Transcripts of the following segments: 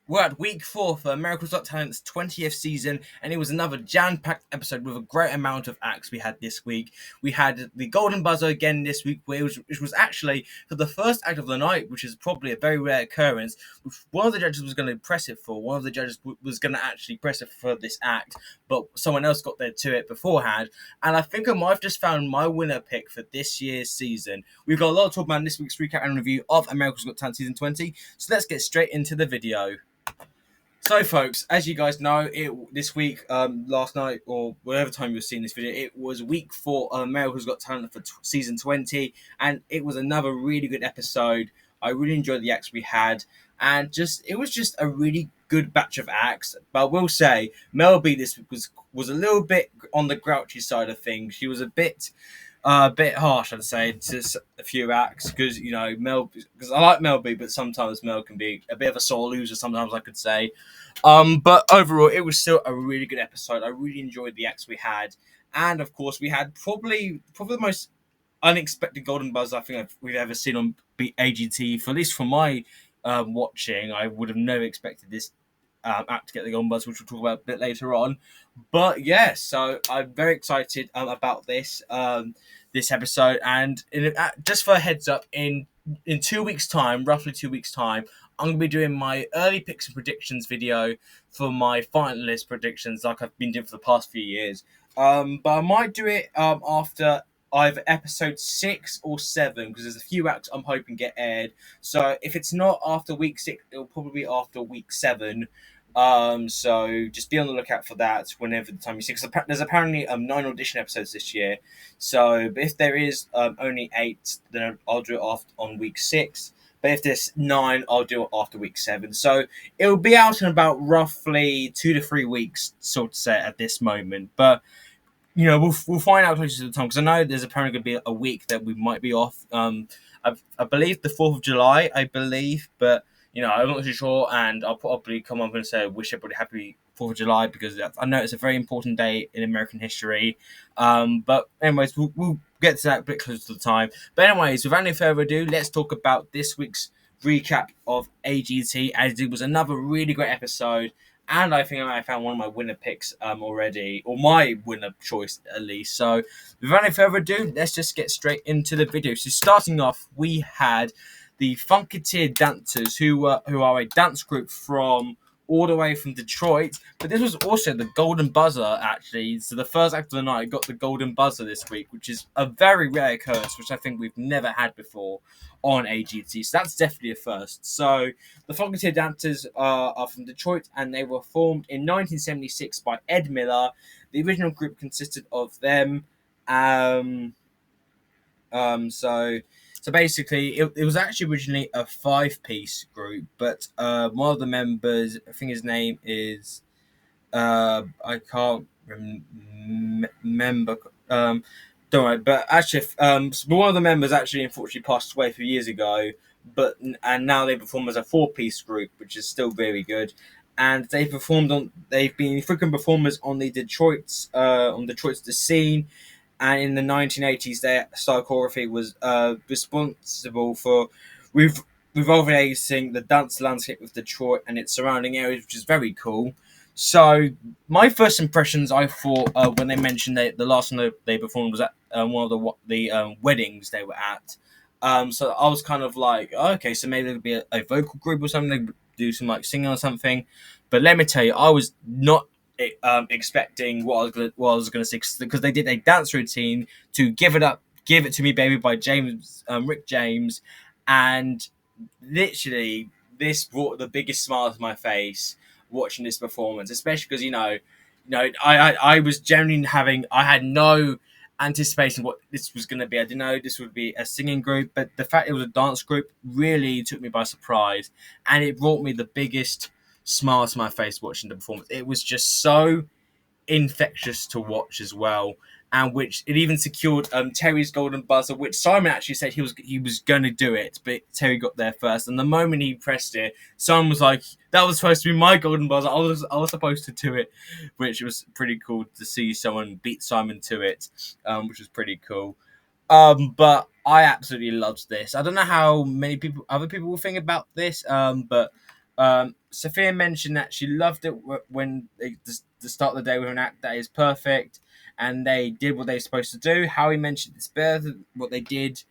We're at week 4 for America's Got Talent's 20th season, and it was another jam-packed episode with a great amount of acts we had this week. We had the Golden Buzzer again this week, which was actually for the first act of the night, which is probably a very rare occurrence. One of the judges was going to press it for, one of the judges was going to actually press it for this act, but someone else got there to it beforehand, and I think I might have just found my winner pick for this year's season. We've got a lot to talk about in this week's recap and review of America's Got Talent Season 20, so let's get straight into the video. So, folks, as you guys know, this week, last night, or whatever time you've seen this video, it was week 4 of America's Got Talent for season 20, and it was another really good episode. I really enjoyed the acts we had, and it was just a really good batch of acts. But I will say, Mel B this week was a little bit on the grouchy side of things. She was a bit harsh, I'd say, to a few acts because because I like Mel B, but sometimes Mel can be a bit of a sore loser. Sometimes I could say, but overall, it was still a really good episode. I really enjoyed the acts we had, and of course, we had probably the most unexpected Golden Buzz I think we've ever seen on AGT. For at least from my watching, I would have never expected this act to get the Golden Buzz, which we'll talk about a bit later on. But yeah, so I'm very excited about this episode, and just for a heads up, in 2 weeks' time, roughly 2 weeks' time, I'm going to be doing my early picks and predictions video for my finalist predictions, like I've been doing for the past few years. But I might do it after either episode 6 or 7, because there's a few acts I'm hoping get aired. So if it's not after week 6, it'll probably be after week 7. So just be on the lookout for that whenever the time you see. Because there's apparently 9 audition episodes this year. So, but if there is only 8, then I'll do it on week 6. But if there's 9, I'll do it after week 7. So it'll be out in about roughly 2 to 3 weeks, sort of say, at this moment. But we'll find out closer to the time, because I know there's apparently going to be a week that we might be off. I believe the 4th of July, but I'm not too sure, and I'll probably come up and say wish everybody happy 4th of July, because I know it's a very important day in American history. But anyways, we'll get to that a bit closer to the time. But anyways, without any further ado, let's talk about this week's recap of AGT, as it was another really great episode. And I think I found one of my winner picks already, or my winner choice at least. So without any further ado, let's just get straight into the video. So starting off, we had the Funkier Dancers, who are a dance group from all the way from Detroit. But this was also the Golden Buzzer, actually. So the first act of the night got the Golden Buzzer this week, which is a very rare occurrence, which I think we've never had before on AGT. So that's definitely a first. So the Funkier Dancers are from Detroit, and they were formed in 1976 by Ed Miller. The original group consisted of them. So basically, it was actually originally a 5-piece group, but one of the members, I think his name is, I can't remember, don't worry, but actually, one of the members actually unfortunately passed away a few years ago, and now they perform as a 4-piece group, which is still very good. And they've been frequent performers on Detroit's The Scene. And in the 1980s, their style choreography was responsible for revitalizing the dance landscape of Detroit and its surrounding areas, which is very cool. So my first impressions, I thought when they mentioned the last one they performed was at one of the weddings they were at. So I was kind of like, okay, so maybe there'd be a vocal group or something, they'd do some like singing or something. But let me tell you, I was not expecting what I was going to see, because they did a dance routine to "Give It to Me, Baby" by Rick James, and literally this brought the biggest smile to my face watching this performance, especially because I was genuinely I had no anticipation what this was going to be. I didn't know this would be a singing group, but the fact it was a dance group really took me by surprise, and it brought me the biggest smile to my face watching the performance. It was just so infectious to watch as well, and which it even secured Terry's Golden Buzzer, which Simon actually said he was going to do it, but Terry got there first. And the moment he pressed it, Simon was like, "That was supposed to be my Golden Buzzer. I was supposed to do it," which was pretty cool to see someone beat Simon to it, which was pretty cool. But I absolutely loved this. I don't know how many other people will think about this, but Sophia mentioned that she loved it when they the start of the day with an act that is perfect, and they did what they were supposed to do. Howie mentioned it's better than what they did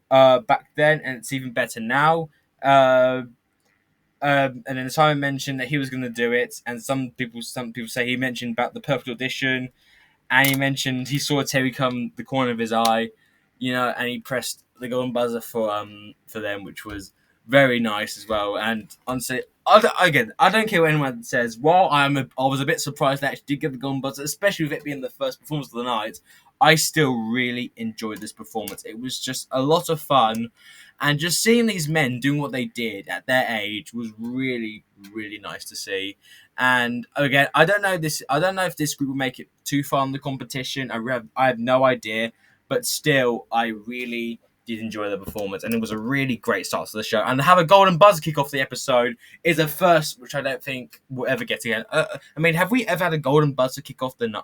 back then, and it's even better now. Uh, and then Simon mentioned that he was going to do it, and some people say he mentioned about the perfect audition, and he mentioned he saw Terry come the corner of his eye, and he pressed the golden buzzer for them, which was very nice as well. And honestly, I don't care what anyone says. While I was a bit surprised they actually did get the golden buzzer, especially with it being the first performance of the night. I still really enjoyed this performance. It was just a lot of fun, and just seeing these men doing what they did at their age was really, really nice to see. And again, I don't know this. I don't know if this group will make it too far in the competition. I have no idea, but still, I really did enjoy the performance, and it was a really great start to the show. And to have a golden buzzer kick off the episode is a first, which I don't think we'll ever get again. I mean, have we ever had a golden buzzer kick off an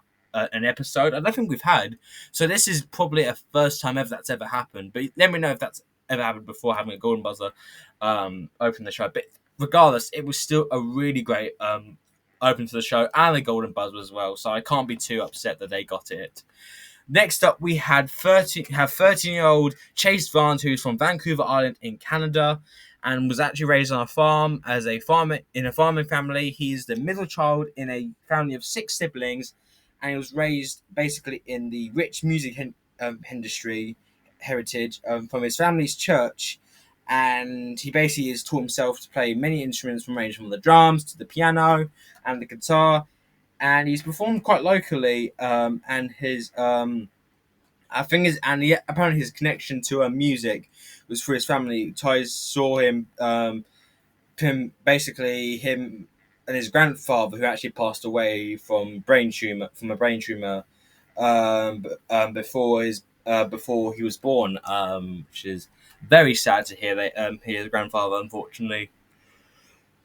episode? I don't think we've had. So this is probably a first time ever that's ever happened. But let me know if that's ever happened before having a golden buzzer open the show. But regardless, it was still a really great open to the show, and the golden buzzer as well. So I can't be too upset that they got it. Next up, we had 13-year-old Chase Vance, who's from Vancouver Island in Canada, and was actually raised on a farm as a farmer in a farming family. He's the middle child in a family of 6 siblings, and he was raised basically in the rich music industry heritage from his family's church. And he basically has taught himself to play many instruments, from ranging from the drums to the piano and the guitar. And he's performed quite locally, and his I think apparently his connection to music was through his family. Ties saw him and his grandfather, who actually passed away from a brain tumor, before he was born, which is very sad to hear that his grandfather unfortunately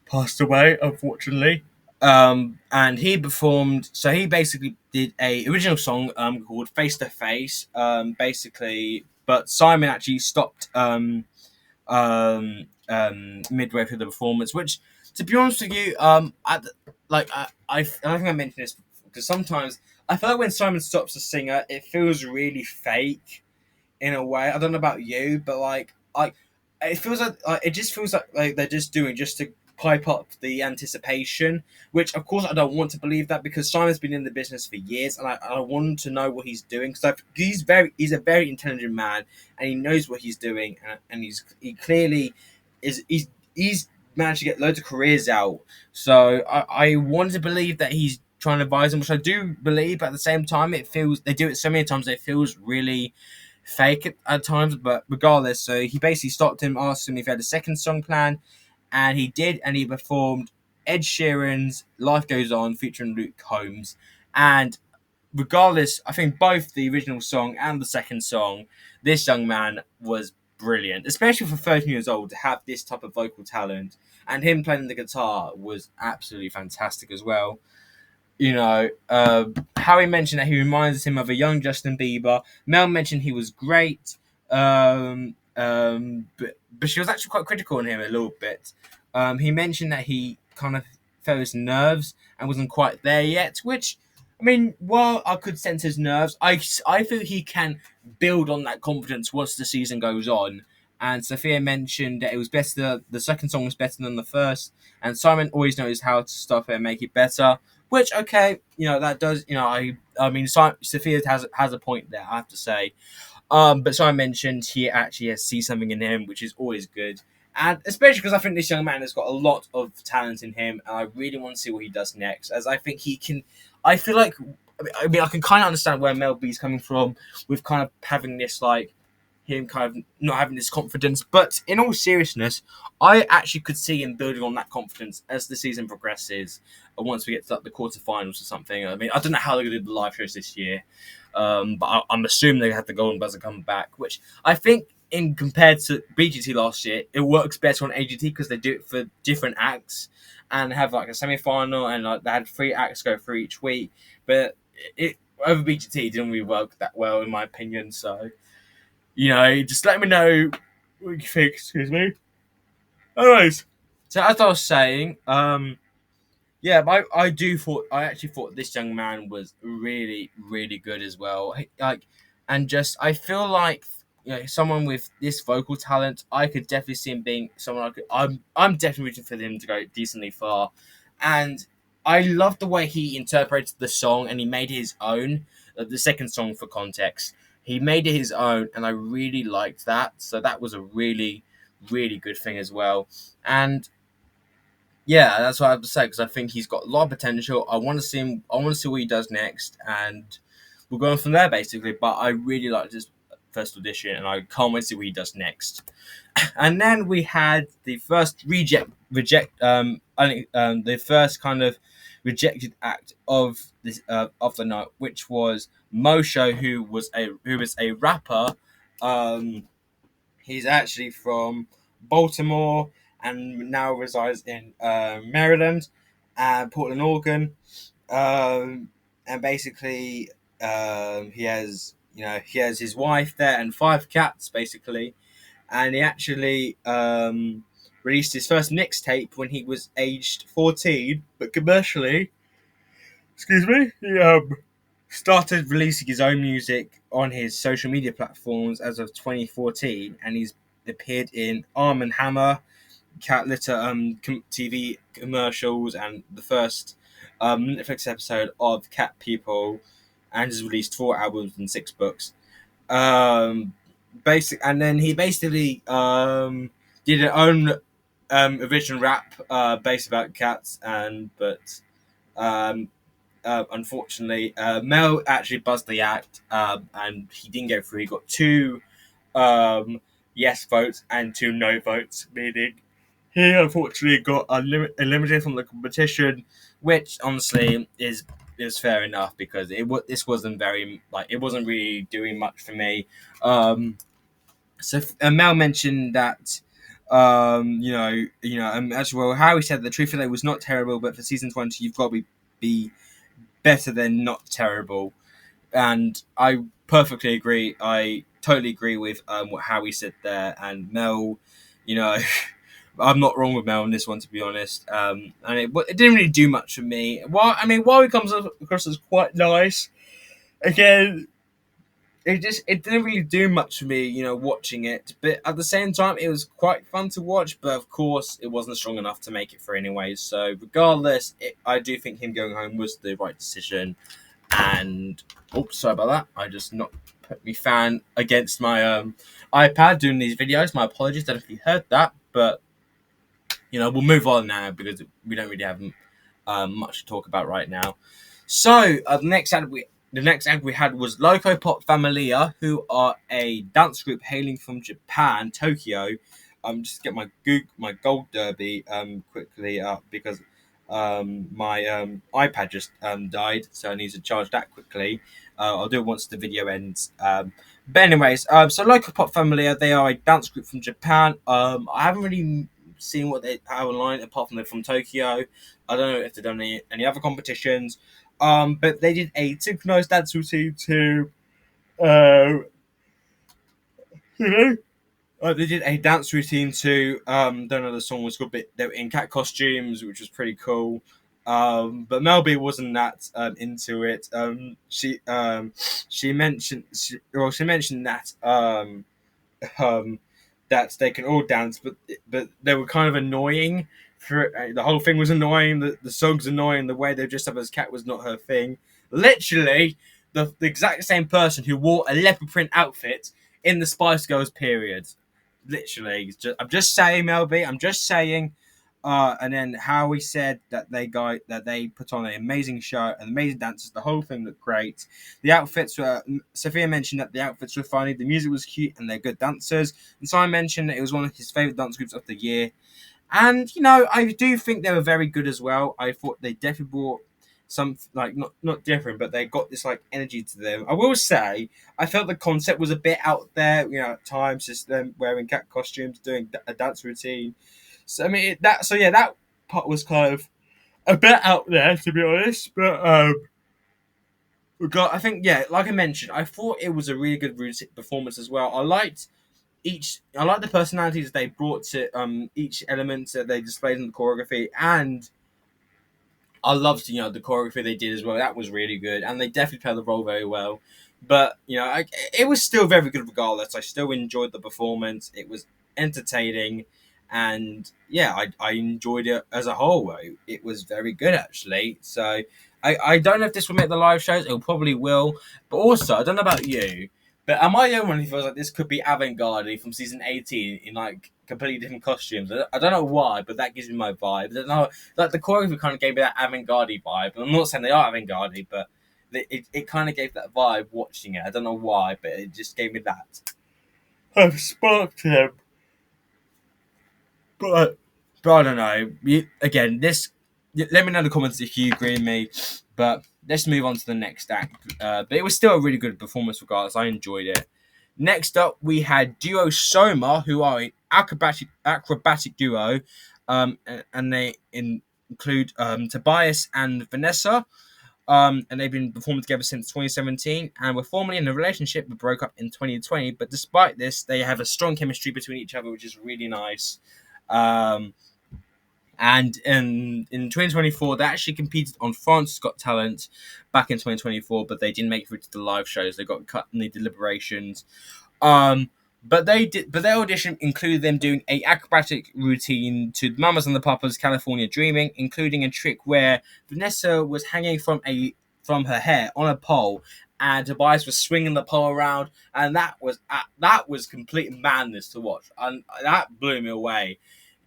passed away, unfortunately. And he performed. So he basically did a original song called "Face to Face." Basically, but Simon actually stopped midway through the performance. Which, to be honest with you, I think I mentioned this because sometimes I feel like when Simon stops a singer, it feels really fake in a way. I don't know about you, but it feels like it just feels like they're just doing just to pipe up the anticipation, which of course I don't want to believe that, because Simon's been in the business for years, and I want to know what he's doing, because he's a very intelligent man, and he knows what he's doing, and he clearly he's managed to get loads of careers out. So I want to believe that he's trying to advise them, which I do believe, but at the same time it feels they do it so many times that it feels really fake at times. But regardless, so he basically stopped him, asked him if he had a second song plan, and he did, and he performed Ed Sheeran's "Life Goes On" featuring Luke Combs. And regardless, I think both the original song and the second song, this young man was brilliant, especially for 13 years old to have this type of vocal talent. And him playing the guitar was absolutely fantastic as well. Harry mentioned that he reminds him of a young Justin Bieber. Mel mentioned he was great, but she was actually quite critical on him a little bit. He mentioned that he kind of felt his nerves and wasn't quite there yet, which, I mean, while I could sense his nerves, I feel he can build on that confidence once the season goes on. And Sophia mentioned that it was better. The second song was better than the first, and Simon always knows how to stop it and make it better. Which, okay, that does, I mean, Sophia has a point there, I have to say. But Simon mentioned he actually sees something in him, which is always good. And especially because I think this young man has got a lot of talent in him, and I really want to see what he does next, as I think he can. I feel like, I mean, I can kind of understand where Mel B's coming from with kind of having this, like, him kind of not having this confidence. But in all seriousness, I actually could see him building on that confidence as the season progresses. Once we get to the quarterfinals or something. I mean, I don't know how they're going to do the live shows this year, but I'm assuming they have the golden buzzer come back, which I think, in compared to BGT last year, it works better on AGT because they do it for different acts and have like a semi-final, and like they had 3 acts go through each week. But it over BGT it didn't really work that well, in my opinion. So, just let me know what you think. Excuse me. Anyways, So as I was saying, yeah, I actually thought this young man was really, really good as well. Like, and just I feel like someone with this vocal talent, I could definitely see him being someone I'm definitely rooting for him to go decently far, and I love the way he interpreted the song and he made it his own. The second song, for context, he made it his own, and I really liked that. So that was a really, really good thing as well, and yeah, that's what I have to say because I think he's got a lot of potential. I want to see him. I want to see what he does next, and we're going from there basically. But I really liked his first audition, and I can't wait to see what he does next. And then we had the first the first kind of rejected act of this of the night, which was Mosho, who was a rapper. Um, He's actually from Baltimore and now resides in Maryland and Portland, Oregon. And basically, he has his wife there and five cats basically. And he actually released his first mixtape when he was aged 14, but commercially, excuse me, he started releasing his own music on his social media platforms as of 2014, and he's appeared in Arm and Hammer, Cat Litter TV commercials, and the first Netflix episode of Cat People, and has released 4 albums and 6 books. And then he basically did an own original rap based about cats, um, unfortunately, Mel actually buzzed the act, and he didn't go through. He got two yes votes and two no votes, meaning he unfortunately got eliminated from the competition, which honestly is fair enough because this wasn't very it wasn't really doing much for me. Mel mentioned that. As well, how he said the truth of it was not terrible, but for season 20, you've got to be better than not terrible. And I perfectly agree. I totally agree with what Howie said there. And Mel, you know, I'm not wrong with Mel on this one, to be honest. And it didn't really do much for me. While he comes across as quite nice, again, it didn't really do much for me, watching it. But at the same time, it was quite fun to watch. But of course, it wasn't strong enough to make it through anyways. So regardless, I do think him going home was the right decision. And sorry about that. I just not put my fan against my iPad doing these videos. My apologies. I don't know if you heard that, but we'll move on now because we don't really have much to talk about right now. So the next act we had was Locop Familia, who are a dance group hailing from Japan, Tokyo. Just get my gold derby quickly up because my iPad just died, so I need to charge that quickly. I'll do it once the video ends. But anyways, so Locop Familia, they are a dance group from Japan. I haven't really seen what they have online apart from they're from Tokyo. I don't know if they've done any other competitions. But they did a synchronized dance routine to, you know, they did a dance routine to, don't know the song was called, but they were in cat costumes, which was pretty cool. But Melby wasn't that into it. She mentioned that that they can all dance, but they were kind of annoying. For the whole thing was annoying. The song's annoying. The way they dressed up as cat was not her thing. Literally, the exact same person who wore a leopard print outfit in the Spice Girls period. Literally, I'm just saying, Melby. I'm just saying. And then Howie said that they put on an amazing show, and amazing dancers. The whole thing looked great. The outfits were. Sophia mentioned that the outfits were funny, the music was cute, and they're good dancers. And Simon mentioned that it was one of his favorite dance groups of the year. And I do think they were very good as well. I thought they definitely brought some not different, but they got this energy to them. I will say I felt the concept was a bit out there. At times just them wearing cat costumes, doing a dance routine. So that part was kind of a bit out there, to be honest. But I think like I mentioned, I thought it was a really good performance as well. I liked I like the personalities they brought to each element that they displayed in the choreography, and I loved the choreography they did as well. That was really good, and they definitely played the role very well. But it was still very good regardless. I still enjoyed the performance. It was entertaining, and yeah, I enjoyed it as a whole. It was very good actually. So I don't know if this will make the live shows. It probably will, but also I don't know about you. But am I the only one who feels like this could be avant-garde from season 18 in like completely different costumes? I don't know why, but that gives me my vibe. I don't know, like the choreography kind of gave me that avant-garde vibe. I'm not saying they are avant-garde, but it kind of gave that vibe watching it. I don't know why, but it just gave me that. I've sparked him, but I don't know. Again, this. Let me know in the comments if you agree with me. But let's move on to the next act. But it was still a really good performance, regardless. I enjoyed it. Next up, we had duo Soma, who are an acrobatic duo, and they include Tobias and Vanessa. And they've been performing together since 2017 and were formerly in a relationship but broke up in 2020. But despite this, they have a strong chemistry between each other, which is really nice. Um, and in 2024, they actually competed on France's Got Talent back in 2024, but they didn't make it through to the live shows. They got cut in the deliberations. But their audition included them doing a acrobatic routine to Mamas and the Papas' California Dreaming, including a trick where Vanessa was hanging from her hair on a pole, and Tobias was swinging the pole around, and that was complete madness to watch, and that blew me away.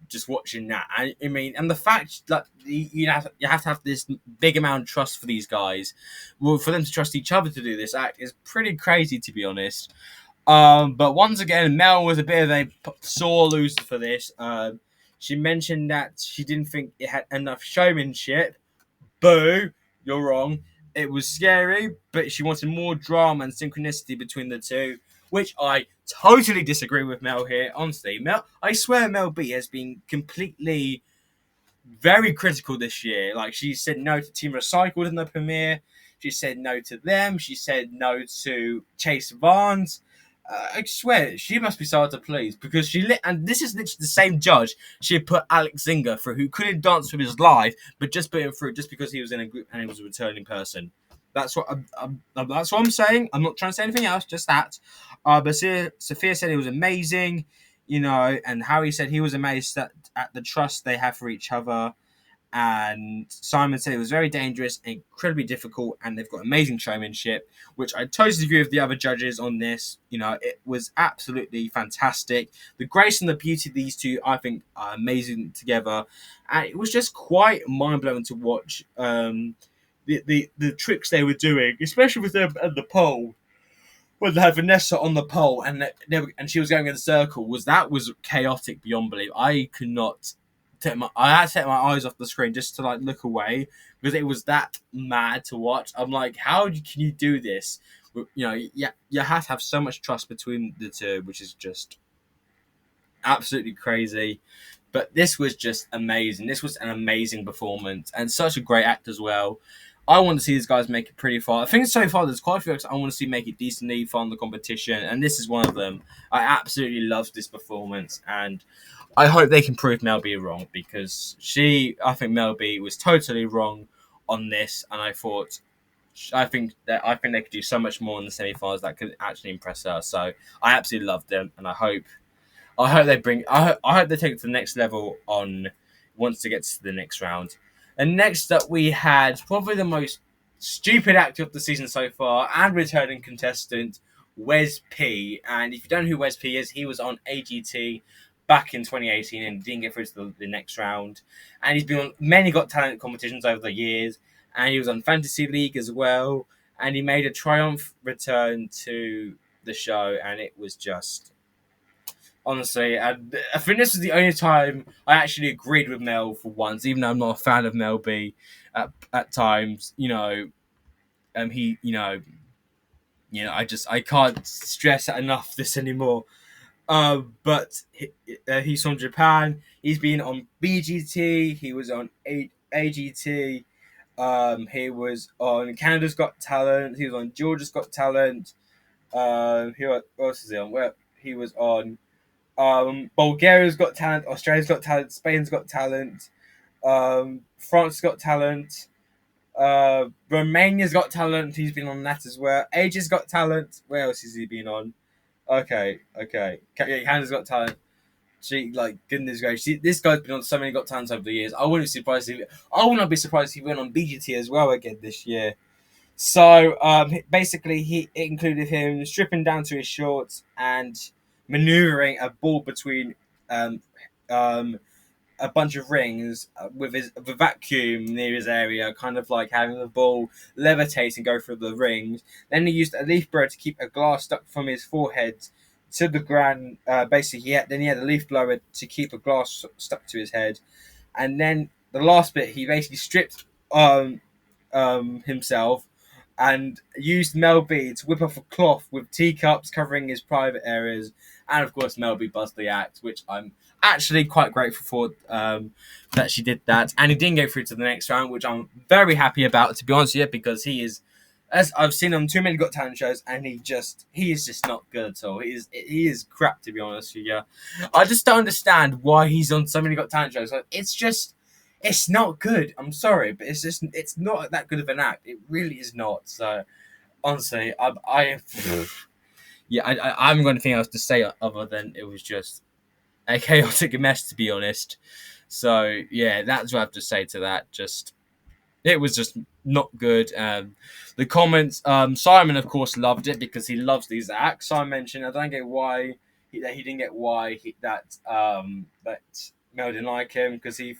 Just watching that, I mean, and the fact that you have to have this big amount of trust for these guys, well, for them to trust each other to do this act is pretty crazy, to be honest. But once again, Mel was a bit of a sore loser for this. She mentioned that she didn't think it had enough showmanship. Boo, you're wrong. It was scary, but she wanted more drama and synchronicity between the two, which I totally disagree with Mel here. Honestly, I swear Mel B has been completely very critical this year. Like, she said no to Team Recycled in the premiere. She said no to them. She said no to Chase Vance. I swear, she must be so hard to please because and this is literally the same judge she had put Alex Zinger through, who couldn't dance with his life, but just put him through just because he was in a group and he was a returning person. That's what I'm saying. I'm not trying to say anything else, just that. But Sophia said it was amazing, and Harry said he was amazed at the trust they have for each other. And Simon said it was very dangerous, incredibly difficult, and they've got amazing showmanship, which I totally agree with the other judges on this. It was absolutely fantastic. The grace and the beauty of these two, I think, are amazing together, and it was just quite mind blowing to watch. The tricks they were doing, especially with them at the pole, when they had Vanessa on the pole and she was going in a circle, was chaotic beyond belief. I could not. I had to take my eyes off the screen just to like look away because it was that mad to watch. I'm like, how can you do this? You have to have so much trust between the two, which is just absolutely crazy. But this was just amazing. This was an amazing performance and such a great act as well. I want to see these guys make it pretty far. I think so far there's quite a few acts I want to see make it decently far in the competition, and this is one of them. I absolutely loved this performance, and I hope they can prove Mel B wrong because I think Mel B was totally wrong on this, and I think they could do so much more in the semi-finals that could actually impress her. So I absolutely loved them, and I hope they take it to the next level on once it gets to the next round. And next up, we had probably the most stupid actor of the season so far and returning contestant, Wes P. And if you don't know who Wes P is, he was on AGT back in 2018 and didn't get through to the next round. And he's been on many Got Talent competitions over the years. And he was on Fantasy League as well. And he made a triumph return to the show. And it was just... Honestly, I think this was the only time I actually agreed with Mel for once, even though I'm not a fan of Mel B. At times, he, I can't stress it enough this anymore. But he's from Japan. He's been on BGT. He was on AGT. He was on Canada's Got Talent. He was on Georgia's Got Talent. What else is he on? Well, he was on Bulgaria's got talent. Australia's got talent. Spain's got talent. France got talent. Romania's got talent. He's been on that as well. Asia's got talent. Where else has he been on? Okay. Yeah, Canada's got talent. Gee, like goodness gracious, this guy's been on so many Got Talents over the years. I would not be surprised if he went on BGT as well again this year. So basically, it included him stripping down to his shorts and maneuvering a ball between um, um, a bunch of rings with a vacuum near his area, kind of like having the ball levitate and go through the rings. Then he used a leaf blower to keep a glass stuck from his forehead to the ground. Basically, then he had a leaf blower to keep a glass stuck to his head, and then the last bit he basically stripped himself and used Mel B to whip off a cloth with teacups covering his private areas. And of course, Mel B buzzed the act, which I'm actually quite grateful for that she did that. And he didn't go through to the next round, which I'm very happy about, to be honest with you, because he is, as I've seen on too many Got Talent shows, and he is just not good at all. He is crap, to be honest with you. I just don't understand why he's on so many Got Talent shows. Like, it's not good. I'm sorry, but it's not that good of an act. It really is not. So honestly, I haven't got anything else to say other than it was just a chaotic mess, to be honest. So yeah, that's what I have to say to that. It was just not good. The comments, Simon of course loved it because he loves these acts. Simon mentioned, I don't get why he didn't get why that Mel didn't like him because he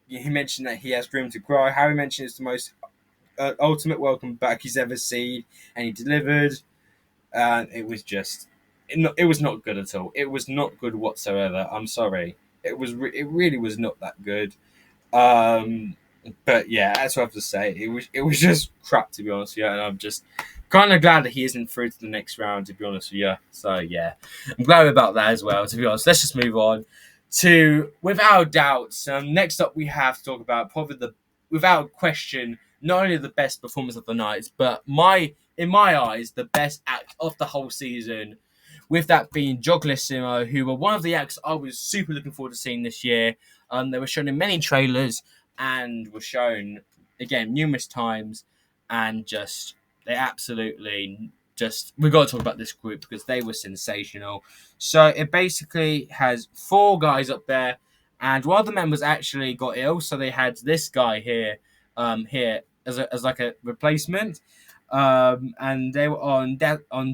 mentioned that he has room to grow. Harry mentioned it's the most ultimate welcome back he's ever seen, and he delivered. And it was just, it was not good at all. It was not good whatsoever. I'm sorry. It really was not that good. But yeah, that's what I have to say. It was just crap, to be honest with you, and I'm just kind of glad that he isn't through to the next round, to be honest with you. So yeah, I'm glad about that as well, to be honest. Let's just move on to, without doubt, next up we have to talk about probably without question, not only the best performance of the night, but in my eyes, the best act of the whole season. With that being Jogless Simo, who were one of the acts I was super looking forward to seeing this year. They were shown in many trailers and were shown again numerous times, and they absolutely we got to talk about this group because they were sensational. So it basically has 4 guys up there, and one of the members actually got ill, so they had this guy here as like a replacement. And they were on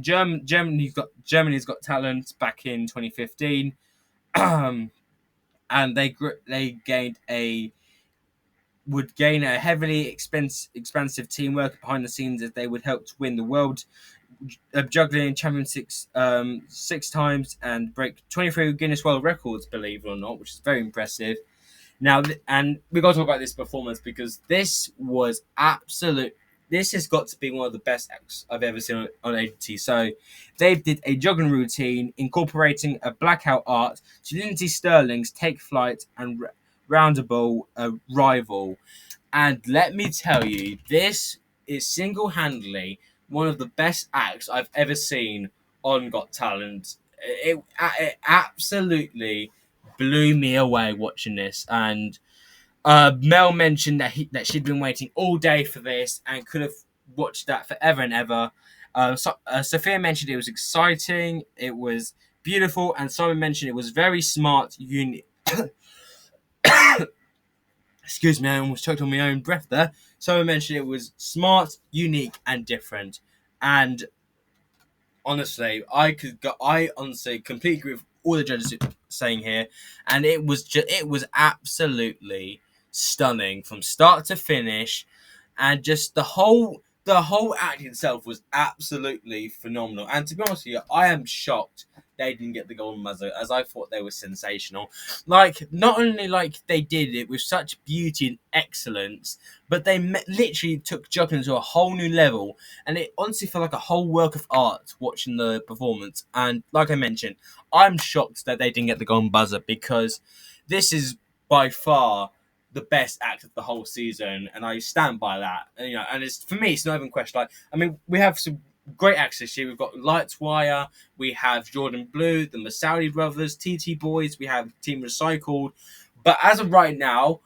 Germany's Got Talent back in 2015, and they would gain a heavily expensive teamwork behind the scenes as they would help to win the world juggling championship 6 times and break 23 Guinness World Records, believe it or not, which is very impressive. Now, and we got to talk about this performance because this has got to be one of the best acts I've ever seen on AGT. So they did a juggling routine incorporating a blackout art to Lindsay Sterling's Take Flight and Roundable Rival. And let me tell you, this is single-handedly one of the best acts I've ever seen on Got Talent. It absolutely blew me away watching this. And Mel mentioned that she'd been waiting all day for this and could have watched that forever and ever. Sophia mentioned it was exciting, it was beautiful, and Simon mentioned it was very smart, unique. Excuse me, I almost choked on my own breath there. Someone mentioned it was smart, unique, and different. And honestly, I honestly completely agree with all the judges saying here, and it was absolutely stunning from start to finish, and just the whole act itself was absolutely phenomenal. And to be honest with you, I am shocked they didn't get the golden buzzer, as I thought they were sensational. Like, not only like they did it with such beauty and excellence, but they literally took juggling to a whole new level, and it honestly felt like a whole work of art watching the performance. And like I mentioned, I'm shocked that they didn't get the golden buzzer because this is by far the best act of the whole season, and I stand by that. And, and it's, for me, it's not even a question. Like, I mean, we have some great acts this year. We've got Lightwire, we have Jordan Blue, the Masaudi brothers, TT Boys, we have Team Recycled. But as of right now,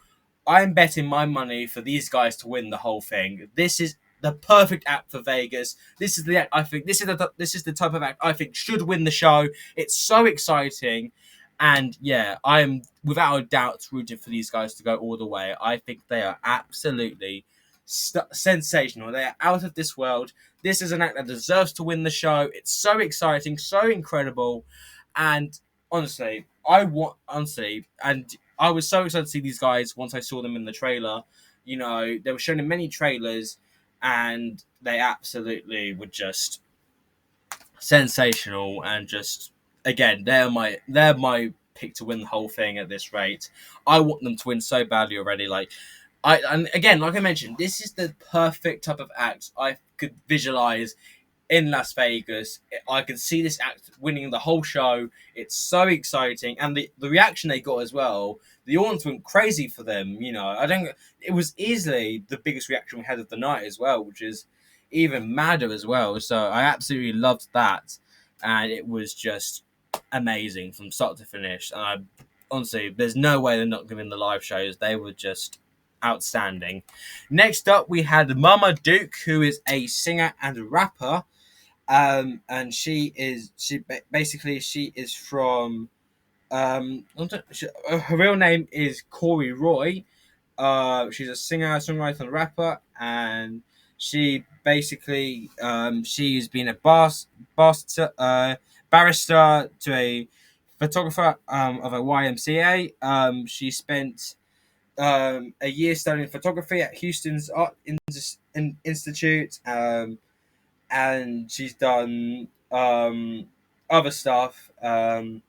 I'm betting my money for these guys to win the whole thing. This is the perfect act for Vegas. This is the act I think. This is the type of act I think should win the show. It's so exciting, and yeah, I am without a doubt rooting for these guys to go all the way. I think they are absolutely sensational. They are out of this world. This is an act that deserves to win the show. It's so exciting, so incredible, and I was so excited to see these guys once I saw them in the trailer. You know, they were shown in many trailers, and they absolutely were just sensational. And just again, they're my pick to win the whole thing at this rate. I want them to win so badly already. And again, like I mentioned, this is the perfect type of act I could visualize in Las Vegas. I can see this act winning the whole show. It's so exciting, and the reaction they got as well. The audience went crazy for them. You know, I think it was easily the biggest reaction we had of the night as well, which is even madder as well. So I absolutely loved that, and it was just amazing from start to finish. And I honestly, there's no way they're not going to win the live shows. They were just outstanding. Next up, we had Mama Duke, who is a singer and a rapper. And she is from her real name is Corey Roy. She's a singer, songwriter, and rapper, and she basically she's been a barrister to a photographer of a YMCA. She spent a year studying photography at Houston's Art Institute. And she's done other stuff. And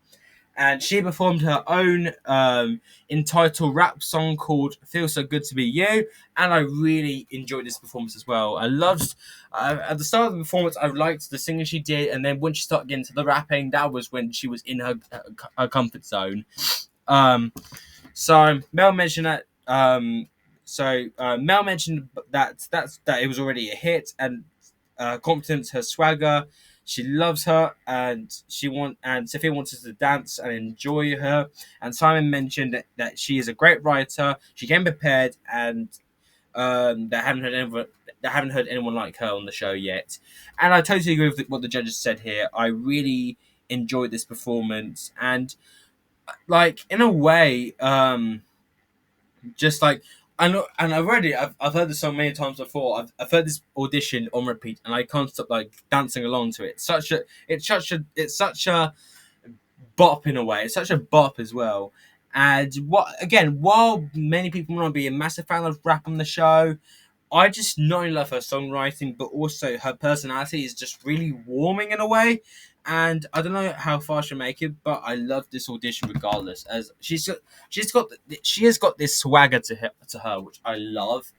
she performed her own entitled rap song called "Feels So Good to Be You," and I really enjoyed this performance as well. I loved at the start of the performance. I liked the singing she did, and then when she started getting to the rapping, that was when she was in her comfort zone. So Mel mentioned that. Mel mentioned that it was already a hit, and competence, her swagger. She loves her, and Sophia wants us to dance and enjoy her. And Simon mentioned that she is a great writer. She came prepared, and they haven't heard anyone like her on the show yet. And I totally agree with what the judges said here. I really enjoyed this performance, and like in a way, just like I know, and I've heard this song many times before. I've heard this audition on repeat, and I can't stop like dancing along to it. It's such a bop in a way. It's such a bop as well. And while many people might not be a massive fan of rap on the show, I just not only love her songwriting, but also her personality is just really warming in a way. And I don't know how far she'll make it, but I love this audition regardless. As she has got this swagger to her, which I love.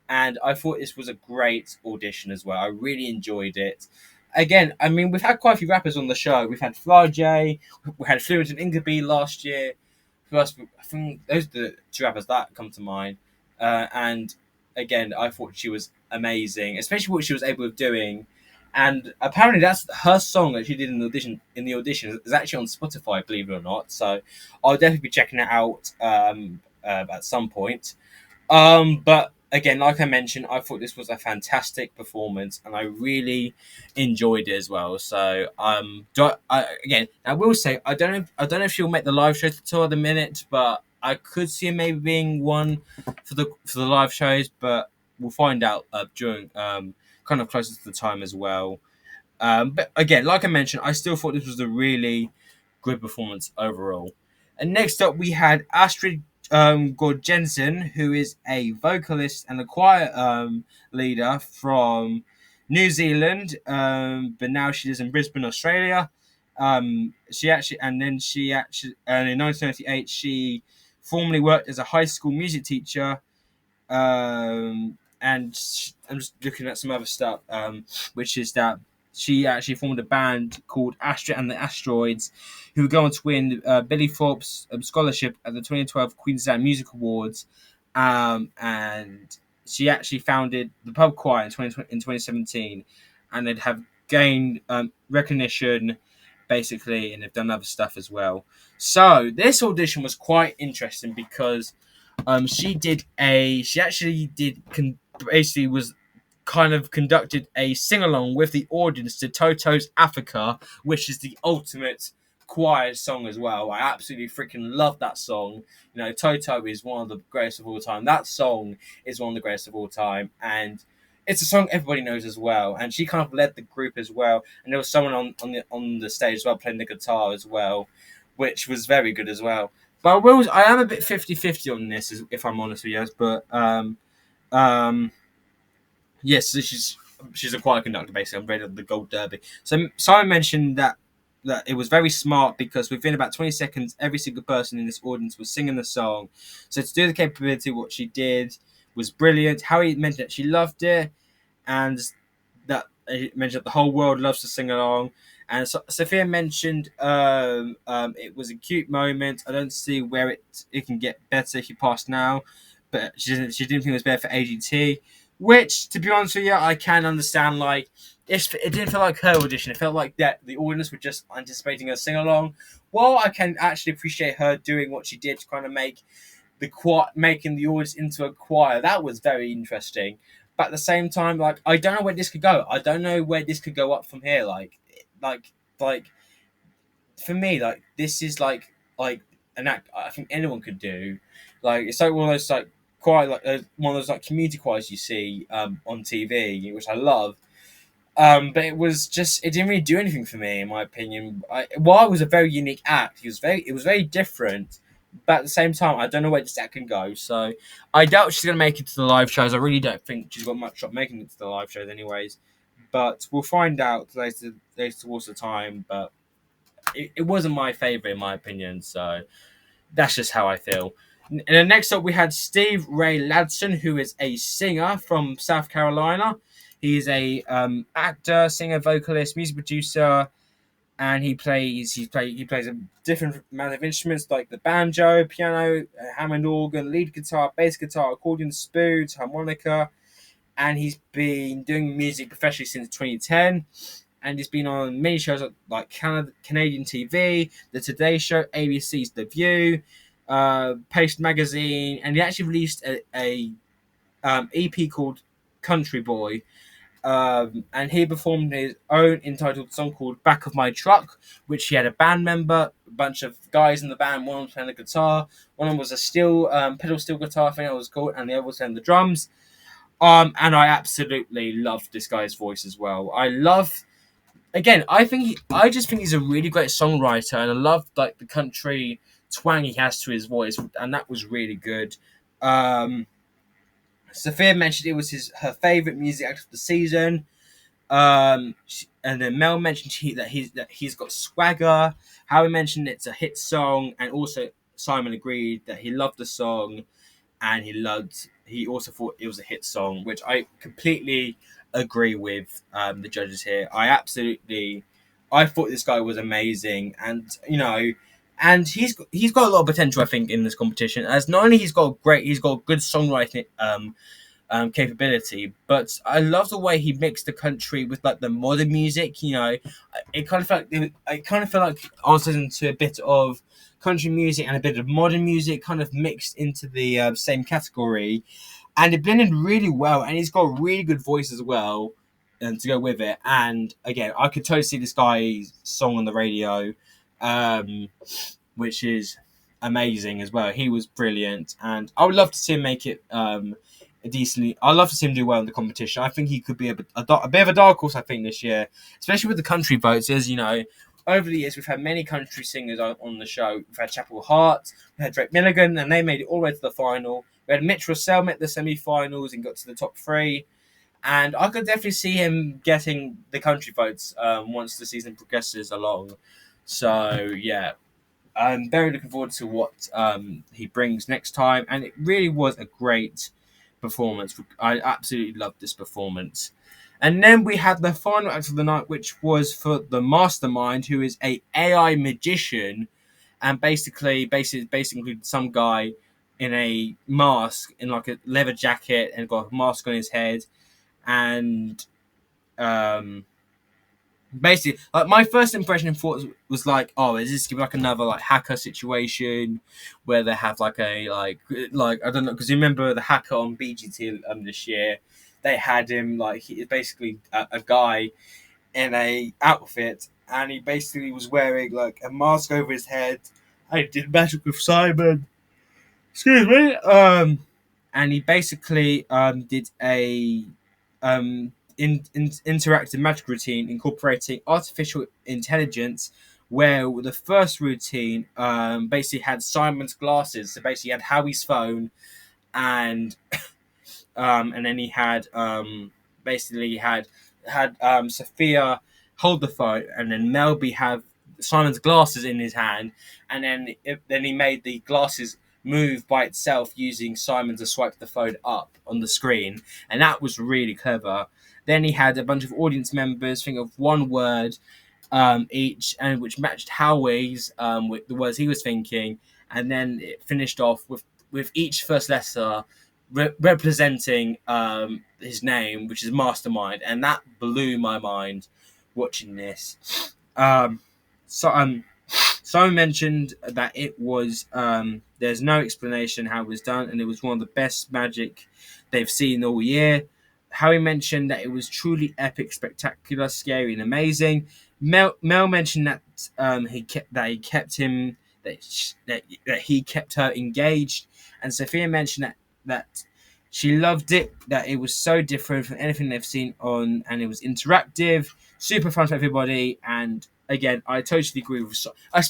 And I thought this was a great audition as well. I really enjoyed it. Again, I mean, we've had quite a few rappers on the show. We've had Fly J, we had Fluent and Ingabee last year. First, I think those are the two rappers that come to mind. And again, I thought she was amazing, especially what she was able of doing. And apparently, that's her song that she did in the audition. Is actually on Spotify, believe it or not. So I'll definitely be checking it out at some point. But again, like I mentioned, I thought this was a fantastic performance, and I really enjoyed it as well. So I will say I don't know if she'll make the live show tour at the minute, but I could see her maybe being one for the live shows. But we'll find out during kind of closer to the time as well. But again, like I mentioned, I still thought this was a really good performance overall. And next up, we had Astrid Gorden Jensen, who is a vocalist and a choir leader from New Zealand, but now she lives in Brisbane, Australia. And in 1998, she formerly worked as a high school music teacher. And I'm just looking at some other stuff, which is that she actually formed a band called Astra and the Asteroids, who would go on to win Billy Forbes scholarship at the 2012 Queensland Music Awards. And she actually founded the pub choir in 2017, and gained recognition, basically, and they've done other stuff as well. So this audition was quite interesting because she actually basically was kind of conducted a sing along with the audience to Toto's Africa, which is the ultimate choir song as well. I absolutely freaking love that song. You know, Toto is one of the greatest of all time. That song is one of the greatest of all time, and it's a song everybody knows as well. And she kind of led the group as well. And there was someone on the stage as well playing the guitar as well, which was very good as well. But I am a bit 50-50 on this, if I'm honest with you. But um, yes, so she's a choir conductor basically. I'm ready on the Gold Derby. So Simon mentioned that it was very smart because within about 20 seconds, every single person in this audience was singing the song. So to do the capability, what she did was brilliant. Harry mentioned that she loved it, and that it mentioned that the whole world loves to sing along. And so, Sophia mentioned it was a cute moment. I don't see where it can get better if you pass now, but she didn't think it was better for AGT. Which, to be honest with you, I can understand. Like, it didn't feel like her audition. It felt like that the audience were just anticipating her sing along. Well, I can actually appreciate her doing what she did to kind of making the audience into a choir. That was very interesting. But at the same time, like, I don't know where this could go. I don't know where this could go up from here. Like for me, like this is like an act I think anyone could do. Like it's like one of those like quite like one of those like community choirs you see on TV, which I love. But it didn't really do anything for me, in my opinion. While it was a very unique act, it was very different. But at the same time, I don't know where this act can go. So I doubt she's gonna make it to the live shows. I really don't think she's got much shot making it to the live shows, anyways. But we'll find out later towards the time. But it wasn't my favorite, in my opinion. So that's just how I feel. And then next up, we had Steve Ray Ladson, who is a singer from South Carolina. He's a actor, singer, vocalist, music producer, and he plays a different amount of instruments like the banjo, piano, Hammond organ, lead guitar, bass guitar, accordion, spoons, harmonica, and he's been doing music professionally since 2010. And he's been on many shows like Canadian TV, The Today Show, ABC's The View, Paste Magazine, and he actually released a EP called Country Boy. And he performed his own entitled song called Back of My Truck, which he had a band member, a bunch of guys in the band. One was playing the guitar, one of them was a pedal steel guitar, I think it was called, and the other was playing the drums. And I absolutely loved this guy's voice as well. I just think he's a really great songwriter, and I love like the country twang he has to his voice, and that was really good. Sophia mentioned it was her favorite music act of the season. And then Mel mentioned that he's got swagger. Howie mentioned it's a hit song, and also Simon agreed that he loved the song, and he also thought it was a hit song, which I completely agree with the judges here. I thought this guy was amazing, and and he's got a lot of potential, I think, in this competition. As not only he's got good songwriting capability, but I love the way he mixed the country with like the modern music. It kind of felt like I was listening to a bit of country music and a bit of modern music kind of mixed into the same category, and it blended really well. And he's got a really good voice as well, and to go with it. And again, I could totally see this guy's song on the radio, which is amazing as well. He was brilliant, and I would love to see him make it decently. I'd love to see him do well in the competition. I think he could be a bit of a dark horse, I think, this year, especially with the country votes. As you know, over the years, we've had many country singers on the show. We've had Chapel Hart, we had Drake Milligan, and they made it all the way to the final. We had Mitch Russell met the semi-finals and got to the top three. And I could definitely see him getting the country votes once the season progresses along. So, yeah, I'm very looking forward to what he brings next time. And it really was a great performance. I absolutely loved this performance. And then we had the final act of the night, which was for the Mastermind, who is a AI magician, and basically some guy in a mask, in like a leather jacket, and got a mask on his head, and basically, like my first impression and thought was like, oh, is this gonna be like another like hacker situation where they have like a like I don't know, because you remember the hacker on BGT this year, they had him like he basically a guy in a outfit, and he basically was wearing like a mask over his head. I did magic with Simon. Excuse me. And he basically did a interactive magic routine incorporating artificial intelligence. Where the first routine basically had Simon's glasses, so basically he had Howie's phone, and and then he had basically had Sophia hold the phone, and then Melby have Simon's glasses in his hand, and then he made the glasses move by itself using Simon to swipe the phone up on the screen, and that was really clever. Then he had a bunch of audience members think of one word each, and which matched Howie's with the words he was thinking, and then it finished off with each first letter representing his name, which is Mastermind, and that blew my mind watching this. So Someone mentioned that it was there's no explanation how it was done, and it was one of the best magic they've seen all year. Howie mentioned that it was truly epic, spectacular, scary, and amazing. Mel mentioned that he kept him that he kept her engaged, and Sophia mentioned that she loved it, that it was so different from anything they've seen on, and it was interactive, super fun for everybody. And again, I totally agree with, I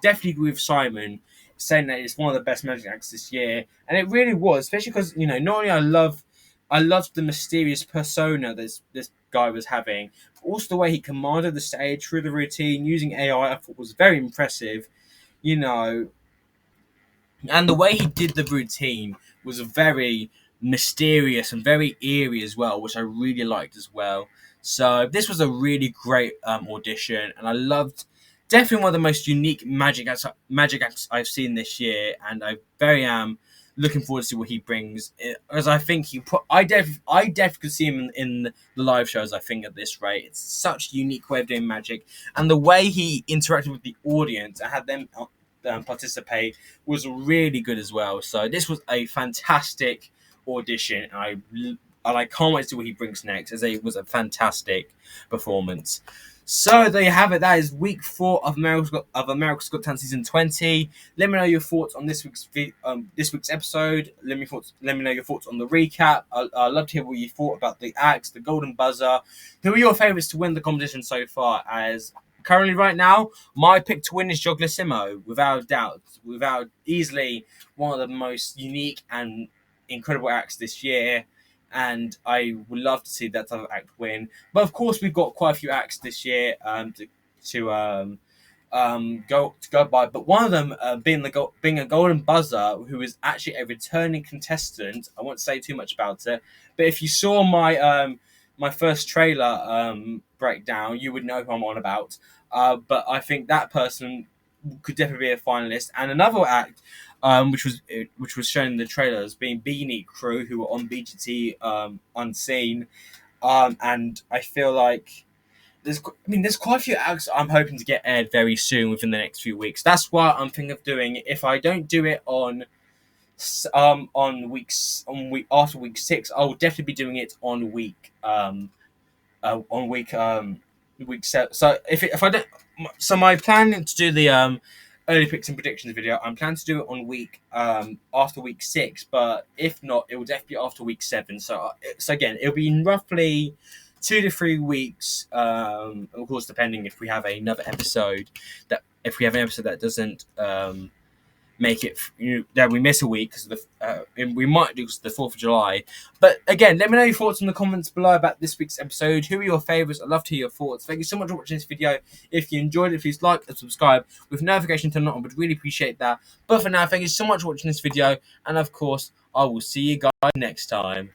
definitely agree with Simon saying that it's one of the best magic acts this year, and it really was, especially because not only I loved the mysterious persona this guy was having, but also the way he commanded the stage through the routine using AI. I thought was very impressive. You know, and the way he did the routine was very mysterious and very eerie as well, which I really liked as well. So this was a really great audition, and I loved, definitely one of the most unique magic acts I've seen this year, and I very am looking forward to see what he brings. As I think I definitely could see him in the live shows. I think at this rate, it's such a unique way of doing magic, and the way he interacted with the audience and had them participate was really good as well. So this was a fantastic audition, and I can't wait to see what he brings next, as it was a fantastic performance. So there you have it. That is week 4 of America's Got Talent season 20. Let me know your thoughts on this week's episode. Let me know your thoughts on the recap. I'd love to hear what you thought about the acts, the golden buzzer. Who are your favourites to win the competition so far? As currently, right now, my pick to win is Jogless Simo, without doubt, without easily one of the most unique and incredible acts this year. And I would love to see that type of act win. But of course, we've got quite a few acts this year to go by. But one of them being a golden buzzer, who is actually a returning contestant. I won't say too much about it, but if you saw my first trailer breakdown, you would know who I'm on about. But I think that person could definitely be a finalist. And another act, which was shown in the trailers, being Beanie Crew, who were on BGT Unseen, and I feel like there's quite a few acts I'm hoping to get aired very soon within the next few weeks. That's why I'm thinking of doing it. If I don't do it after week 6, I will definitely be doing it on week 7. So if I don't, so my plan to do the early picks and predictions video, I'm planning to do it on after week 6, but if not, it will definitely be after week 7. So again, it'll be in roughly 2 to 3 weeks, of course, depending if we have another episode that doesn't make it, that we miss a week because we might do the 4th of July. But again, let me know your thoughts in the comments below about this week's episode. Who are your favourites? I'd love to hear your thoughts. Thank you so much for watching this video. If you enjoyed it, please like and subscribe with notification turned on. I would really appreciate that. But for now, thank you so much for watching this video, and of course, I will see you guys next time.